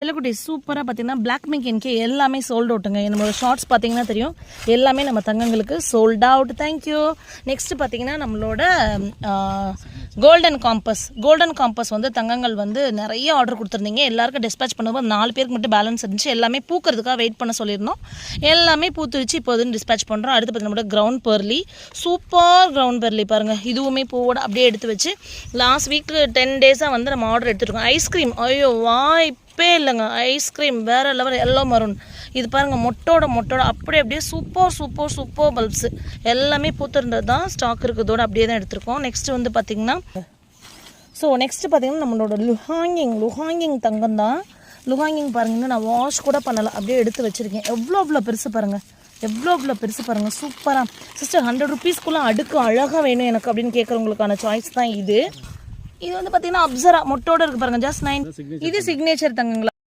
செல்லக்குட்டி சூப்பராக பார்த்தீங்கன்னா பிளாக் மிங்க் இன்கே எல்லாமே சோல்ட் அவுட்டுங்க. நம்மளோட ஷார்ட்ஸ் பார்த்தீங்கன்னா தெரியும், எல்லாமே நம்ம தங்கங்களுக்கு சோல்ட் அவுட். தேங்க்யூ. நெக்ஸ்ட்டு பார்த்தீங்கன்னா நம்மளோட கோல்டன் காம்பஸ் வந்து தங்கங்கள் வந்து நிறைய ஆர்டர் கொடுத்துருந்தீங்க. எல்லாருக்கும் டிஸ்பேச் பண்ணும்போது 4 பேருக்கு மட்டும் பேலன்ஸ் இருந்துச்சு. எல்லாமே பூக்கிறதுக்காக வெயிட் பண்ண சொல்லியிருந்தோம். எல்லாமே பூத்துருச்சு. இப்போ வந்து டிஸ்பேச் பண்ணுறோம். அடுத்து பார்த்தீங்கன்னா நம்மளோட கிரவுண்ட் பெர்லி, சூப்பர் கிரவுண்ட் பெர்லி பாருங்கள். இதுவுமே பூவோட அப்படியே எடுத்து வச்சு லாஸ்ட் வீக்கு 10 டேஸாக வந்து நம்ம ஆர்டர் எடுத்துருக்கோம். ஐஸ்கிரீம், ஐயோ வாய்ப்பே இல்லைங்க. ஐஸ்கிரீம் வேறு லெவல், எல்லோ மரூன். இது பாருங்கள், மொட்டோட அப்படியே சூப்பர் பல்ப்ஸு எல்லாமே பூத்திருந்தது தான். ஸ்டாக் இருக்கிறதோட அப்படியே தான் எடுத்திருக்கோம். நெக்ஸ்ட்டு வந்து பார்த்திங்கன்னா நெக்ஸ்ட்டு பார்த்திங்கன்னா நம்மளோட லுஹாங்கிங் தங்கம் தான். லுஹாங்கிங் பாருங்கன்னா நான் வாஷ் கூட பண்ணலை, அப்படியே எடுத்து வச்சுருக்கேன். எவ்வளோ பெருசு பாருங்கள், எவ்வளோ பெருசு பாருங்கள். சூப்பராக சிஸ்டர் 100 ருபீஸ்க்குள்ளே அடுக்கு அழகாக வேணும் எனக்கு அப்படின்னு கேட்குறவங்களுக்கான சாய்ஸ் தான் இது. இது வந்து பார்த்திங்கன்னா அப்சரா மொட்டோட இருக்குது பாருங்கள், ஜஸ்ட் 9. இது சிக்னேச்சர் தங்கங்களா.